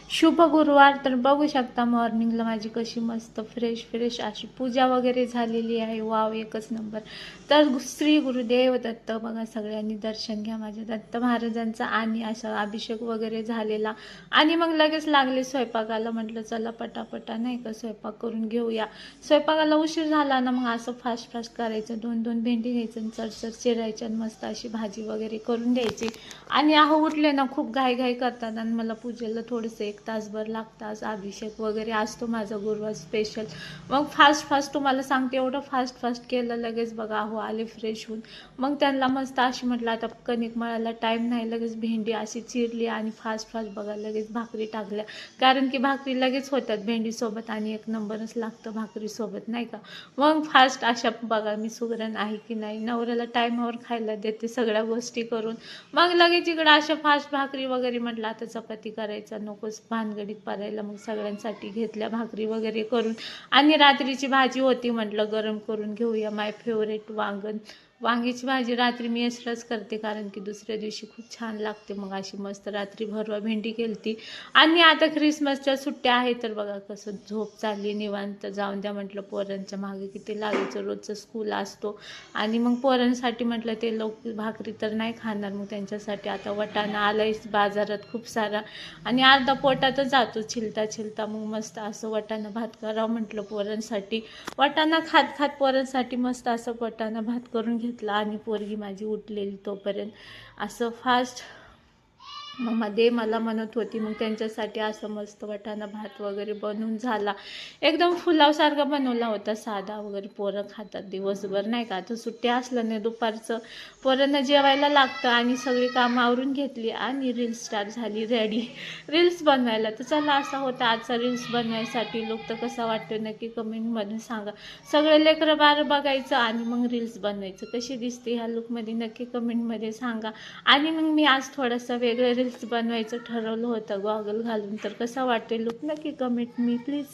शुभ गुरुवार. तर बघू शकता मॉर्निंगला माझी कशी मस्त फ्रेश अशी पूजा वगैरे झालेली आहे. वाव, एकच नंबर. तर श्री गुरुदेव दत्त. बघा, सगळ्यांनी दर्शन घ्या माझ्या दत्त महाराजांचा. आणि असा अभिषेक वगैरे झालेला आणि मग लगेच लागले स्वयंपाकाला. म्हटलं चला पटापटा नाही का स्वयंपाक करून घेऊया. स्वयंपाकाला उशीर झाला ना, मग असं फास्ट करायचं. 2-2 भेंडी घ्यायचं, चरचर चिरायच्या आणि मस्त अशी भाजी वगैरे करून द्यायची. आणि उठले ना खूप घाई करतात आणि मला पूजेला थोडंसं 1 तासभर लागतात. अभिषेक वगैरे असतो माझा गुरुवार स्पेशल. मग फास्ट तुम्हाला सांगते, एवढं फास्ट केलं. लगेच बघा आले फ्रेश होऊन. मग त्यांना मस्त अशी म्हटलं आता कणिक मळायला टाईम नाही. लगेच भेंडी अशी चिरली आणि फास्ट बघा लगेच भाकरी टाकल्या. कारण की भाकरी लगेच होतात भेंडीसोबत आणि 1 नंबरच लागतं भाकरीसोबत नाही का. मग फास्ट अशा बघा मी सुगरण आहे की नाही, नवऱ्याला टाईमावर खायला देते सगळ्या गोष्टी करून. मग लगेच इकडं अशा फास्ट भाकरी वगैरे. म्हटलं आता चपाती करायचा नकोच भानगडीत पडायला. मग सगळ्यांसाठी घेतल्या भाकरी वगैरे करून. आणि रात्रीची भाजी होती, म्हटलं गरम करून घेऊया. माय फेवरेट वांगीची भाजी रात्री मी एक्स्ट्राच करते, कारण की दुसऱ्या दिवशी खूप छान लागते. मग अशी मस्त रात्री भरवा भेंडी केलती. आणि आता ख्रिसमसच्या सुट्ट्या आहेत, तर बघा कसं झोप चालली निवांत. जाऊन द्या म्हटलं, पोरांच्या मागे किती लागायचं, रोजचं स्कूल असतो. आणि मग पोरांसाठी म्हटलं ते लोक भाकरी तर नाही खाणार. मग त्यांच्यासाठी आता वटाणा आलाय बाजारात खूप सारा आणि अर्धा पोटातच जातो छिलता. मग मस्त असं वटाणा भात करावं म्हटलं पोरांसाठी. वटाणा खात पोरांसाठी मस्त असं वटाणा भात करून घेतला. आणि पोरगी माझी उठलेली तोपर्यंत असं फास्ट मम्मा दे मला म्हणत होती. मग त्यांच्यासाठी असं मस्त वटाणा भात वगैरे बनवून झाला. एकदम पुलावसारखा बनवला होता, साधा वगैरे. पोरं खातात दिवसभर नाही का. आता सुट्टी असलं नाही दुपारचं पोरांना जेवायला लागतं. आणि सगळी कामं आवरून घेतली आणि रील्स स्टार्ट झाली रेडी रील्स बनवायला. तर चला असा होता आजचा रील्स बनवायसाठी. लोक तर कसा वाटतो नक्की कमेंटमधून सांगा. सगळे लेकरं बार बघायचं आणि मग रील्स बनवायचं. कशी दिसते ह्या लुकमध्ये नक्की कमेंटमध्ये सांगा. आणि मग मी आज थोडंसं वेगळं रील्स बनवायचं ठरवलं होतं गॉगल घालून. तर कसा वाटते लुक नक्की कमेंट मी प्लीज.